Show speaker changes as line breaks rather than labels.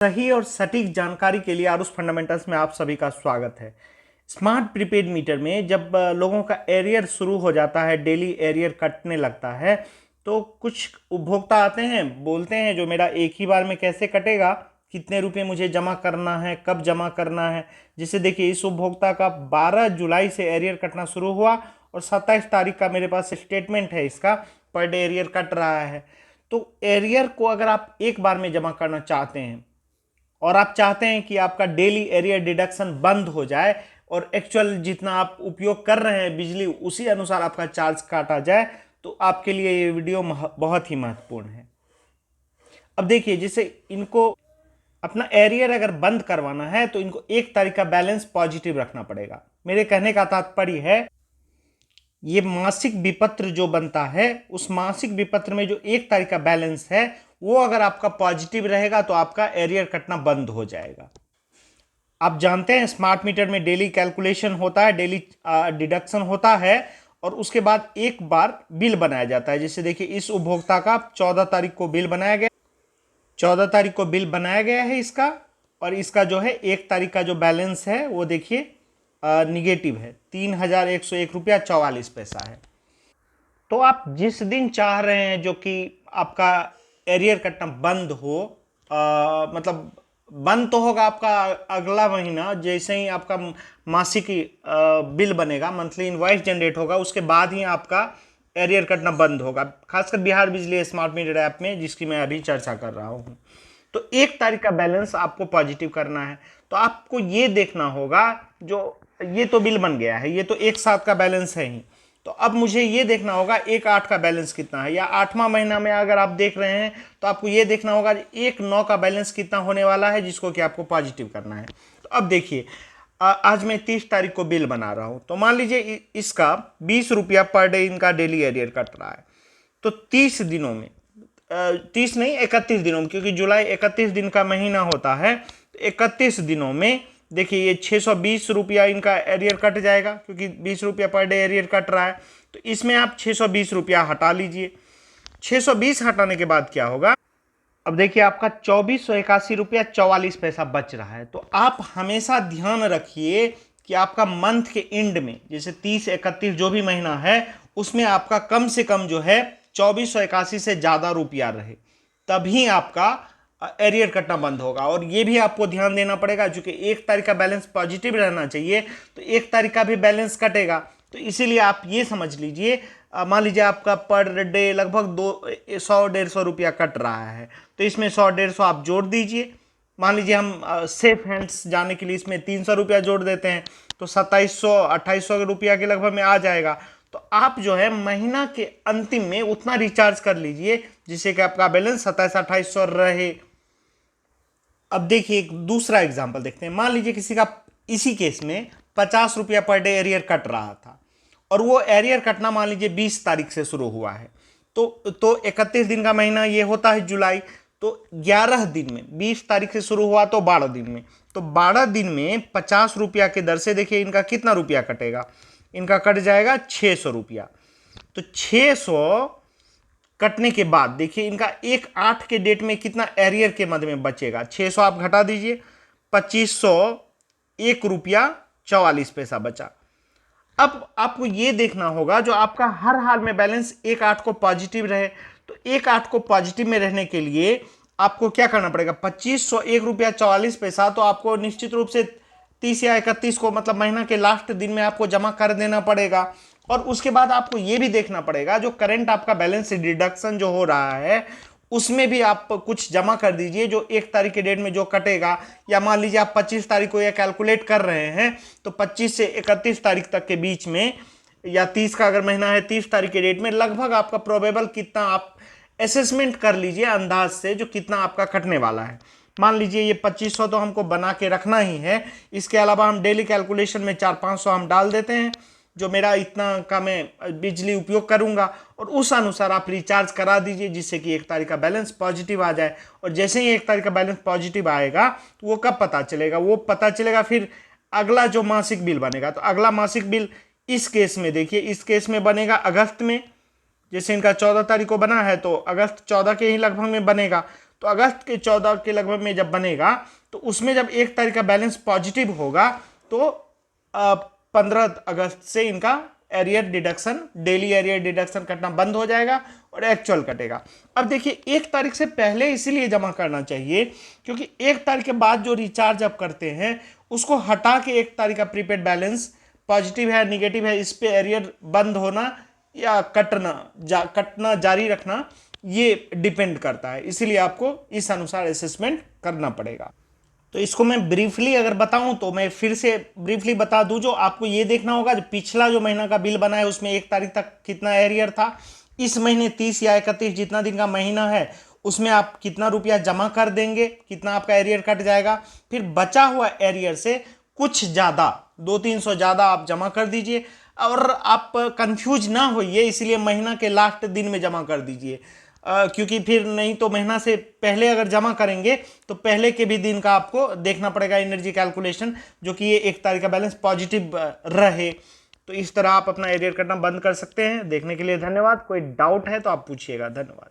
सही और सटीक जानकारी के लिए आरुष फंडामेंटल्स में आप सभी का स्वागत है। स्मार्ट प्रीपेड मीटर में जब लोगों का एरियर शुरू हो जाता है, डेली एरियर कटने लगता है, तो कुछ उपभोक्ता आते हैं, बोलते हैं जो मेरा एक ही बार में कैसे कटेगा, कितने रुपए मुझे जमा करना है, कब जमा करना है। जैसे देखिए, इस उपभोक्ता का 12 जुलाई से एरियर कटना शुरू हुआ और 27 तारीख का मेरे पास स्टेटमेंट है, इसका पर डे एरियर कट रहा है। तो एरियर को अगर आप एक बार में जमा करना चाहते हैं और आप चाहते हैं कि आपका डेली एरियर डिडक्शन बंद हो जाए और एक्चुअल जितना आप उपयोग कर रहे हैं बिजली उसी अनुसार आपका चार्ज काटा जाए, तो आपके लिए ये वीडियो बहुत ही महत्वपूर्ण है। अब देखिए, जैसे इनको अपना एरियर अगर बंद करवाना है तो इनको 1 तारीख का बैलेंस पॉजिटिव रखना पड़ेगा। मेरे कहने का तात्पर्य है, ये मासिक विपत्र जो बनता है, उस मासिक विपत्र में जो 1 तारीख का बैलेंस है वो अगर आपका पॉजिटिव रहेगा तो आपका एरियर कटना बंद हो जाएगा। आप जानते हैं स्मार्ट मीटर में डेली कैलकुलेशन होता है, डेली डिडक्शन होता है और उसके बाद एक बार बिल बनाया जाता है। जैसे देखिए, इस उपभोक्ता का 14 तारीख को बिल बनाया गया, 14 तारीख को बिल बनाया गया है इसका, और इसका जो है 1 तारीख का जो बैलेंस है वो देखिए निगेटिव है, 3101 रुपया 44 पैसा है। तो आप जिस दिन चाह रहे हैं जो कि आपका एरियर कटना बंद हो, मतलब बंद तो होगा आपका अगला महीना, जैसे ही आपका मासिक बिल बनेगा, मंथली इनवॉइस जनरेट होगा, उसके बाद ही आपका एरियर कटना बंद होगा, खासकर बिहार बिजली स्मार्ट मीटर ऐप में जिसकी मैं अभी चर्चा कर रहा हूँ। तो 1 तारीख का बैलेंस आपको पॉजिटिव करना है, तो आपको ये देखना होगा, जो ये तो बिल बन गया है, ये तो 1/7 का बैलेंस है ही, तो अब मुझे ये देखना होगा 1/8 का बैलेंस कितना है, या 8वां महीना में अगर आप देख रहे हैं तो आपको ये देखना होगा 1/9 का बैलेंस कितना होने वाला है, जिसको कि आपको पॉजिटिव करना है। तो अब देखिए, आज मैं 30 तारीख को बिल बना रहा हूँ, तो मान लीजिए इसका 20 रुपया पर डे इनका डेली एरियर कट रहा है। तो 30 दिनों में, 30 नहीं 31 दिनों में, क्योंकि जुलाई 31 दिन का महीना होता है, तो 31 दिनों में देखिए ये 620 रुपया इनका एरियर कट जाएगा, क्योंकि 20 रुपया पर डे एरियर कट रहा है। तो इसमें आप 620 रुपया हटा लीजिए। 620 हटाने के बाद क्या होगा, अब देखिए आपका 2481 रुपया 44 पैसा बच रहा है। तो आप हमेशा ध्यान रखिए कि आपका मंथ के एंड में, जैसे 30 31 जो भी महीना है, उसमें आपका कम से कम जो है 2481 से ज़्यादा रुपया रहे, तभी आपका एरियर कटना बंद होगा। और ये भी आपको ध्यान देना पड़ेगा, क्योंकि 1 तारीख का बैलेंस पॉजिटिव रहना चाहिए, तो 1 तारीख का भी बैलेंस कटेगा। तो इसीलिए आप ये समझ लीजिए, मान लीजिए आपका पर डे लगभग 100-150 रुपया कट रहा है, तो इसमें 100-150 आप जोड़ दीजिए। मान लीजिए हम सेफ हैंड्स जाने के लिए इसमें 300 रुपया जोड़ देते हैं, तो 2700-2800 रुपया के लगभग में आ जाएगा। तो आप जो है महीना के अंतिम में उतना रिचार्ज कर लीजिए जिससे कि आपका बैलेंस 2700-2800 रहे। अब देखिए एक दूसरा एग्जांपल देखते हैं। मान लीजिए किसी का इसी केस में 50 रुपया पर डे एरियर कट रहा था, और वो एरियर कटना मान लीजिए 20 तारीख से शुरू हुआ है, तो 31 दिन का महीना ये होता है जुलाई, तो 11 दिन में, 20 तारीख से शुरू हुआ तो 12 दिन में, तो 12 दिन में 50 रुपया के दर से देखिए इनका कितना रुपया कटेगा, इनका कट जाएगा 600 रुपया। तो 600 कटने के बाद देखिए इनका 1/8 के डेट में कितना एरियर के मध्य में बचेगा, 600 आप घटा दीजिए, 2501 रुपया 44 पैसा बचा। अब आपको ये देखना होगा, जो आपका हर हाल में बैलेंस 1/8 को पॉजिटिव रहे, तो 1/8 को पॉजिटिव में रहने के लिए आपको क्या करना पड़ेगा, 2501 रुपया 44 पैसा तो आपको निश्चित रूप से 30 या 31 को, मतलब महीना के लास्ट दिन में आपको जमा कर देना पड़ेगा। और उसके बाद आपको यह भी देखना पड़ेगा, जो करंट आपका बैलेंस डिडक्शन जो हो रहा है उसमें भी आप कुछ जमा कर दीजिए, जो 1 तारीख के डेट में जो कटेगा। या मान लीजिए आप 25 तारीख को यह कैलकुलेट कर रहे हैं, तो 25 से 31 तारीख तक के बीच में, या 30 का अगर महीना है, 30 तारीख के डेट में लगभग आपका प्रोबेबल कितना आप असेसमेंट कर लीजिए अंदाज से, जो कितना आपका कटने वाला है। मान लीजिए ये 2500 तो हमको बना के रखना ही है, इसके अलावा हम डेली कैलकुलेशन में 400-500 हम डाल देते हैं, जो मेरा इतना का मैं बिजली उपयोग करूंगा, और उस अनुसार आप रिचार्ज करा दीजिए, जिससे कि 1 तारीख का बैलेंस पॉजिटिव आ जाए। और जैसे ही 1 तारीख का बैलेंस पॉजिटिव आएगा, तो वो कब पता चलेगा, वो पता चलेगा फिर अगला जो मासिक बिल बनेगा। तो अगला मासिक बिल इस केस में देखिए, इस केस में बनेगा अगस्त में, जैसे इनका 14 तारीख को बना है तो अगस्त 14 के ही लगभग में बनेगा। तो अगस्त के 14 के लगभग में जब बनेगा तो उसमें जब 1 तारीख का बैलेंस पॉजिटिव होगा तो 15 अगस्त से इनका arrear deduction, daily arrear deduction कटना बंद हो जाएगा और एक्चुअल कटेगा। अब देखिए 1 तारीख से पहले इसीलिए जमा करना चाहिए क्योंकि 1 तारीख के बाद जो रिचार्ज आप करते हैं उसको हटा के 1 तारीख का प्रीपेड बैलेंस पॉजिटिव है निगेटिव है इस पे एरियर बंद होना या कटना जारी रखना ये डिपेंड करता है, इसीलिए आपको इस अनुसार असेसमेंट करना पड़ेगा। तो इसको मैं ब्रीफली अगर बताऊं तो मैं फिर से ब्रीफली बता दूं, जो आपको ये देखना होगा जो पिछला जो महीना का बिल बना है उसमें 1 तारीख तक कितना एरियर था, इस महीने 30 या 31 जितना दिन का महीना है उसमें आप कितना रुपया जमा कर देंगे, कितना आपका एरियर कट जाएगा, फिर बचा हुआ एरियर से कुछ ज़्यादा 200-300 ज़्यादा आप जमा कर दीजिए और आप कंफ्यूज ना होइए, इसलिए महीना के लास्ट दिन में जमा कर दीजिए क्योंकि फिर नहीं तो महीना से पहले अगर जमा करेंगे तो पहले के भी दिन का आपको देखना पड़ेगा एनर्जी कैलकुलेशन, जो कि ये 1 तारीख का बैलेंस पॉजिटिव रहे। तो इस तरह आप अपना एरियर करना बंद कर सकते हैं। देखने के लिए धन्यवाद। कोई डाउट है तो आप पूछिएगा। धन्यवाद।